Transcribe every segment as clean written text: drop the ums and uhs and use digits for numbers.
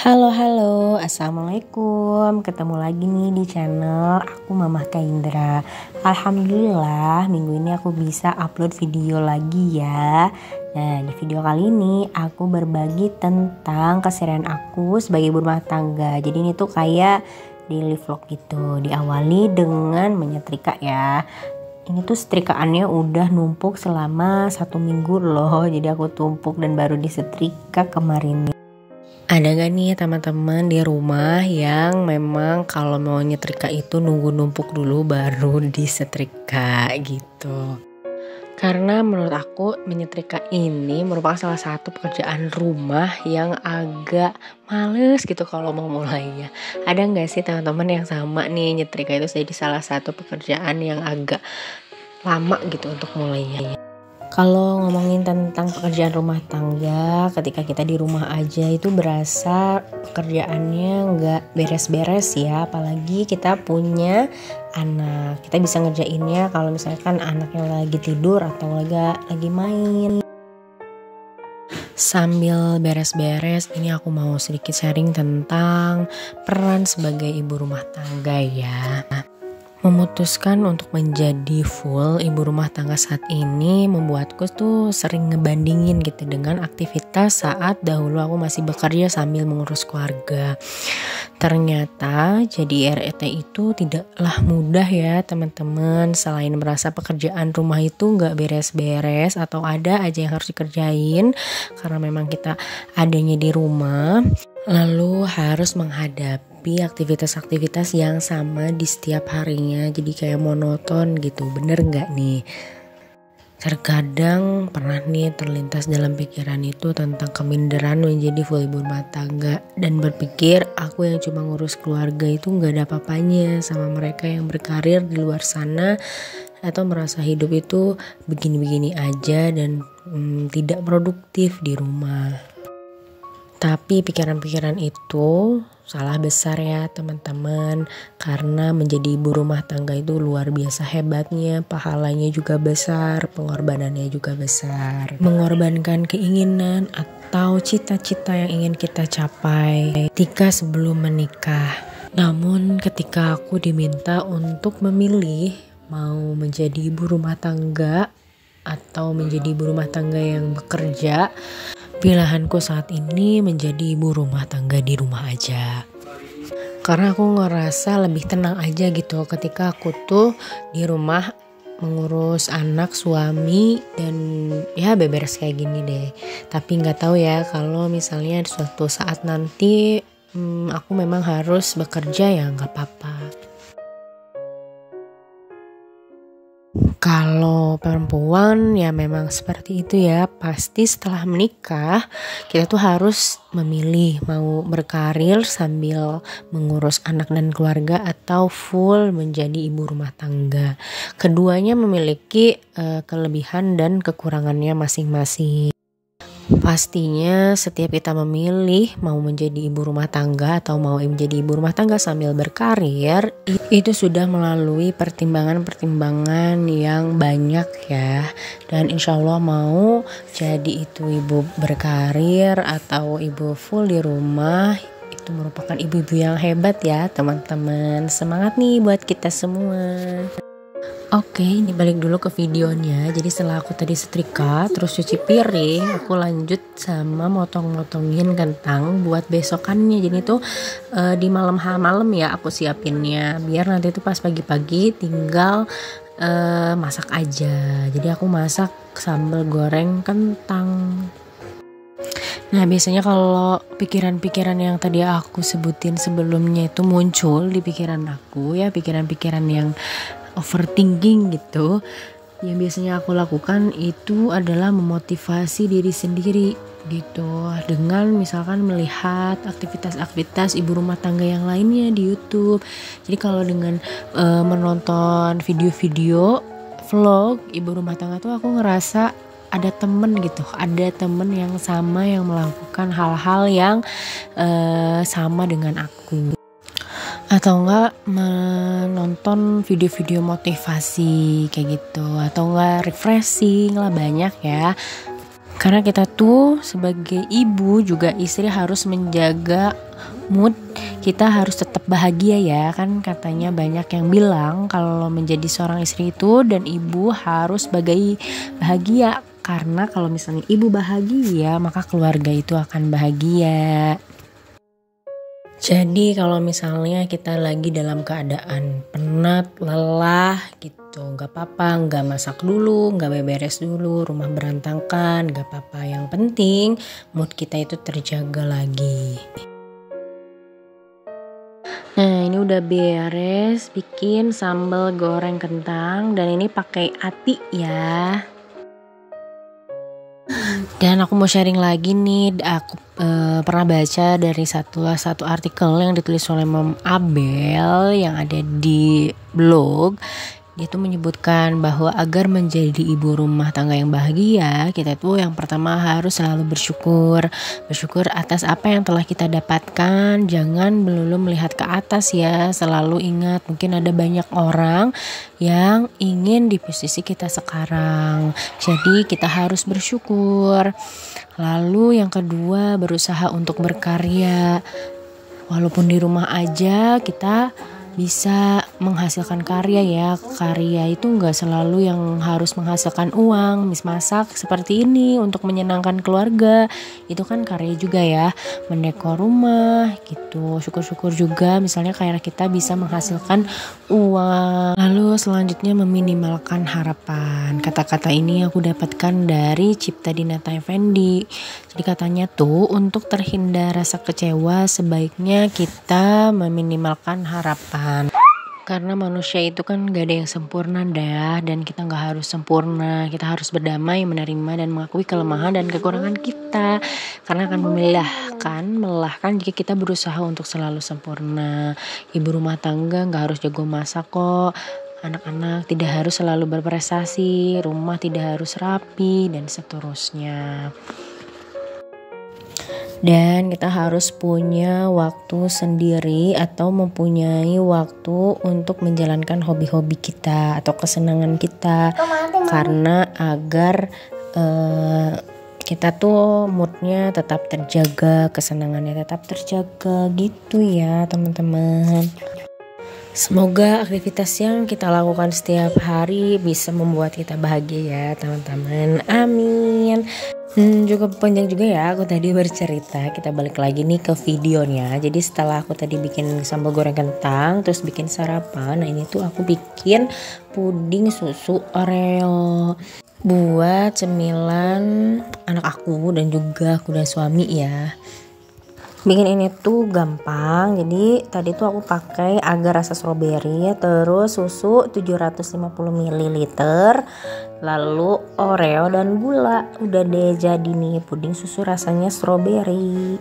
Halo, assalamualaikum. Ketemu lagi nih di channel aku Mamah Kaindra. Alhamdulillah minggu ini aku bisa upload video lagi ya. Nah, di video kali ini aku berbagi tentang keseharian aku sebagai ibu rumah tangga. Jadi ini tuh kayak daily vlog gitu. Diawali dengan menyetrika ya. Ini tuh setrikaannya udah numpuk selama 1 minggu loh. Jadi aku tumpuk dan baru disetrika kemarin. Ada gak nih teman-teman di rumah yang memang kalau mau nyetrika itu nunggu numpuk dulu baru disetrika gitu? Karena menurut aku menyetrika ini merupakan salah satu pekerjaan rumah yang agak males gitu kalau mau mulainya. Ada gak sih teman-teman yang sama nih nyetrika itu jadi salah satu pekerjaan yang agak lama gitu untuk mulainya? Kalau ngomongin tentang pekerjaan rumah tangga, ketika kita di rumah aja itu berasa pekerjaannya nggak beres-beres ya. Apalagi kita punya anak, kita bisa ngerjainnya kalau misalkan anaknya lagi tidur atau lagi main. Sambil beres-beres, ini aku mau sedikit sharing tentang peran sebagai ibu rumah tangga ya. Memutuskan untuk menjadi full ibu rumah tangga saat ini membuatku tuh sering ngebandingin gitu dengan aktivitas saat dahulu aku masih bekerja sambil mengurus keluarga. Ternyata jadi RET itu tidaklah mudah ya teman-teman. Selain merasa pekerjaan rumah itu gak beres-beres atau ada aja yang harus dikerjain karena memang kita adanya di rumah, lalu harus menghadapi aktivitas-aktivitas yang sama di setiap harinya, jadi kayak monoton gitu. Bener gak nih? Terkadang pernah nih terlintas dalam pikiran itu tentang keminderan menjadi full ibu rumah tangga dan berpikir aku yang cuma ngurus keluarga itu gak ada apa-apanya sama mereka yang berkarir di luar sana, atau merasa hidup itu begini-begini aja dan tidak produktif di rumah. Tapi pikiran-pikiran itu salah besar ya teman-teman, karena menjadi ibu rumah tangga itu luar biasa hebatnya, pahalanya juga besar, pengorbanannya juga besar. Mengorbankan keinginan atau cita-cita yang ingin kita capai ketika sebelum menikah. Namun ketika aku diminta untuk memilih mau menjadi ibu rumah tangga atau menjadi ibu rumah tangga yang bekerja, pilihanku saat ini menjadi ibu rumah tangga di rumah aja. Karena aku ngerasa lebih tenang aja gitu ketika aku tuh di rumah mengurus anak, suami, dan ya beberes kayak gini deh. Tapi gak tahu ya kalau misalnya suatu saat nanti aku memang harus bekerja, ya gak apa-apa. Kalau perempuan ya memang seperti itu ya, pasti setelah menikah kita tuh harus memilih mau berkarir sambil mengurus anak dan keluarga atau full menjadi ibu rumah tangga. Keduanya memiliki kelebihan dan kekurangannya masing-masing. Pastinya setiap kita memilih mau menjadi ibu rumah tangga atau mau menjadi ibu rumah tangga sambil berkarir, itu sudah melalui pertimbangan-pertimbangan yang banyak ya. Dan insya Allah mau jadi itu ibu berkarir atau ibu full di rumah, itu merupakan ibu-ibu yang hebat ya teman-teman. Semangat nih buat kita semua. Oke, ini balik dulu ke videonya. Jadi setelah aku tadi setrika, terus cuci piring, aku lanjut sama motong-motongin kentang buat besokannya. Jadi tuh di malam ya aku siapinnya, biar nanti tuh pas pagi-pagi tinggal masak aja. Jadi aku masak sambal goreng kentang. Nah, biasanya kalau pikiran-pikiran yang tadi aku sebutin sebelumnya itu muncul di pikiran aku ya, pikiran-pikiran yang overthinking gitu, yang biasanya aku lakukan itu adalah memotivasi diri sendiri gitu dengan misalkan melihat aktivitas-aktivitas ibu rumah tangga yang lainnya di YouTube. Jadi kalau dengan menonton video-video vlog ibu rumah tangga tuh aku ngerasa ada temen gitu, ada temen yang sama yang melakukan hal-hal yang sama dengan aku. Atau enggak menonton video-video motivasi kayak gitu, atau enggak refreshing lah, banyak ya. Karena kita tuh sebagai ibu juga istri harus menjaga mood, kita harus tetap bahagia ya. Kan katanya banyak yang bilang kalau menjadi seorang istri itu dan ibu harus bahagia. Karena kalau misalnya ibu bahagia, maka keluarga itu akan bahagia. Jadi kalau misalnya kita lagi dalam keadaan penat, lelah gitu, gak apa-apa, gak masak dulu, gak beberes dulu, rumah berantakan, gak apa-apa. Yang penting mood kita itu terjaga lagi. Nah ini udah beres bikin sambal goreng kentang dan ini pakai ati ya. Dan aku mau sharing lagi nih, aku pernah baca dari satu artikel yang ditulis oleh Mom Abel yang ada di blog. Dia tuh menyebutkan bahwa agar menjadi ibu rumah tangga yang bahagia, kita tuh yang pertama harus selalu bersyukur atas apa yang telah kita dapatkan. Jangan melulu melihat ke atas ya, selalu ingat mungkin ada banyak orang yang ingin di posisi kita sekarang. Jadi kita harus bersyukur. Lalu yang kedua, berusaha untuk berkarya. Walaupun di rumah aja kita bisa menghasilkan karya ya. Karya itu gak selalu yang harus menghasilkan uang. Masak seperti ini untuk menyenangkan keluarga, itu kan karya juga ya. Mendekor rumah gitu, syukur-syukur juga misalnya kayak kita bisa menghasilkan uang. Lalu selanjutnya meminimalkan harapan. Kata-kata ini aku dapatkan dari Cipta Dinata Effendi. Jadi katanya tuh untuk terhindar rasa kecewa sebaiknya kita meminimalkan harapan. Karena manusia itu kan gak ada yang sempurna dan kita gak harus sempurna. Kita harus berdamai, menerima dan mengakui kelemahan dan kekurangan kita. Karena akan melelahkan jika kita berusaha untuk selalu sempurna. Ibu rumah tangga gak harus jago masak kok. Anak-anak tidak harus selalu berprestasi, rumah tidak harus rapi dan seterusnya. Dan kita harus punya waktu sendiri atau mempunyai waktu untuk menjalankan hobi-hobi kita atau kesenangan kita. Karena agar kita tuh moodnya tetap terjaga, kesenangannya tetap terjaga gitu ya teman-teman. Semoga aktivitas yang kita lakukan setiap hari bisa membuat kita bahagia ya teman-teman. Amin. Cukup panjang juga ya aku tadi bercerita. Kita balik lagi nih ke videonya. Jadi setelah aku tadi bikin sambal goreng kentang, terus bikin sarapan. Nah ini tuh aku bikin puding susu Oreo buat cemilan anak aku dan juga aku dan suami ya. Bikin ini tuh gampang. Jadi tadi tuh aku pakai agar rasa stroberi, terus susu 750 ml, lalu Oreo dan gula. Udah deh jadi nih puding susu rasanya stroberi.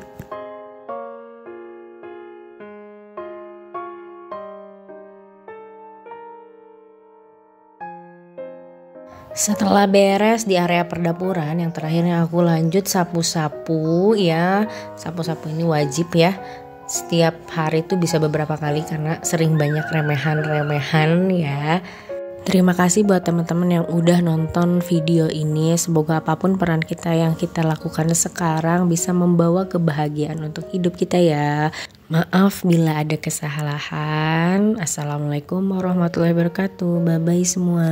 Setelah beres di area perdapuran, yang terakhirnya aku lanjut sapu-sapu ya. Sapu-sapu ini wajib ya. Setiap hari tuh bisa beberapa kali karena sering banyak remehan-remehan ya. Terima kasih buat teman-teman yang udah nonton video ini. Semoga apapun peran kita yang kita lakukan sekarang bisa membawa kebahagiaan untuk hidup kita ya. Maaf bila ada kesalahan. Assalamualaikum warahmatullahi wabarakatuh. Bye-bye semua.